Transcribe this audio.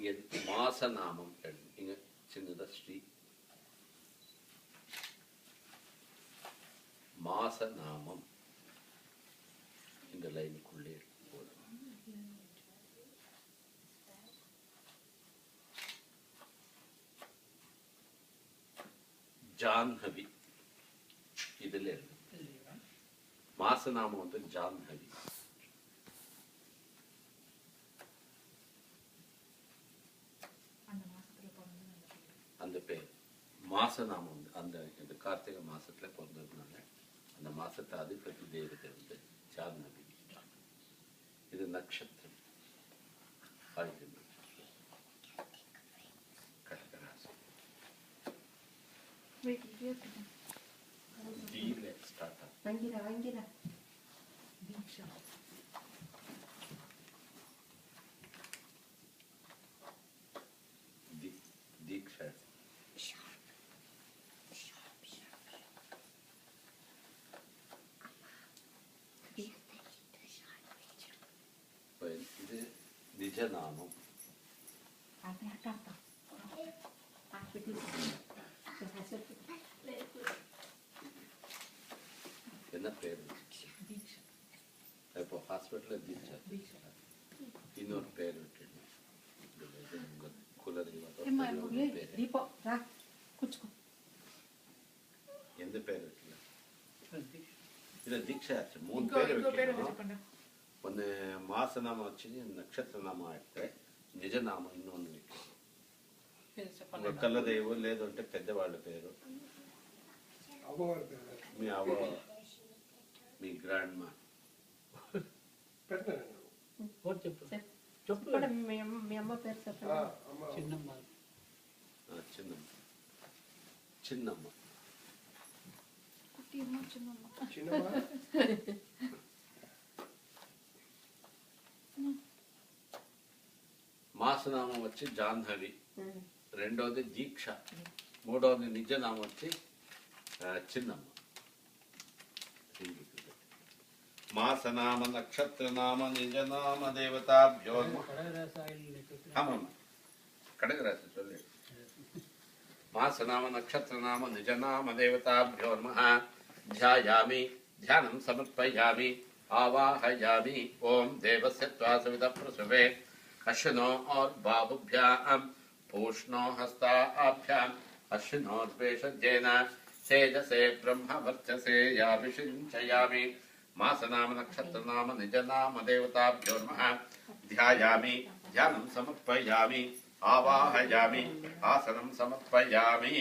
மாசநாமம் இங்க சின்னதா ஸ்ரீ மாசநாமம் இந்த லைனுக்குள்ளே போதும். ஜான்ஹவி இதுல இருக்கு. மாசநாமம் வந்து ஜான்ஹவி. அந்த பேர் மாசநாமம் வந்து அந்த இந்த கார்த்திகை மாசத்துல பிறந்ததுனால அந்த மாசத்தை அதிபதி தேவதை வந்து ஜான்ஹவி. இது நட்சத்திரம் கடகராசி. தீக்ஷா இது நிஜநாமம். என்ன பேரு? இப்போ ஹாஸ்பிட்டல்ல தீக்ஷா. இன்னொரு பேர் விட்டு உங்க குலதெய்வம் எந்த பேர் இருக்குல்ல? இல்ல தீக்ஷா ஆச்சு. 3 பேர் வைக்கணும். ಒಂದು ಮಾಸನಾಮ వచ్చి నక్షత్ర నామ అయితే నిజనామ ಇನ್ನೊಂದು కళ్ళదేవు లేదంటే పెద్దవాళ్ళ పేరు మీ అవ్వ మీ గ్రాండ్ మా చిన్నమ్మ మాసనామం వచ్చి జాహ్నవి, రెండోది దీక్ష, మూడోది నిజనామం వచ్చి చిన్నమ్మ. మాసనామ నక్షత్రనామ నిజనామ దేవతాభ్యో கடகராசி சொல்லு. మాసనామ నక్షత్రనామ నిజనామ దేవతాభ్యో నమః. ధ్యాయామి ధ్యానం సమర్పయామి आवाहयामि. ओम देवस्य त्वासविता प्रसवे अश्विनो और बाहुभ्याम पूष्णो हस्ताभ्याम अश्विनोर्वेशजेन तेजसे ब्रह्म वर्चसे याभिषिञ्चयामि. मासनाम नक्षत्रनाम निजनाम देवताभ्यो नमः. ध्यायामि ध्यानं समर्पयामि आवाहयामि आसनं समर्पयामि.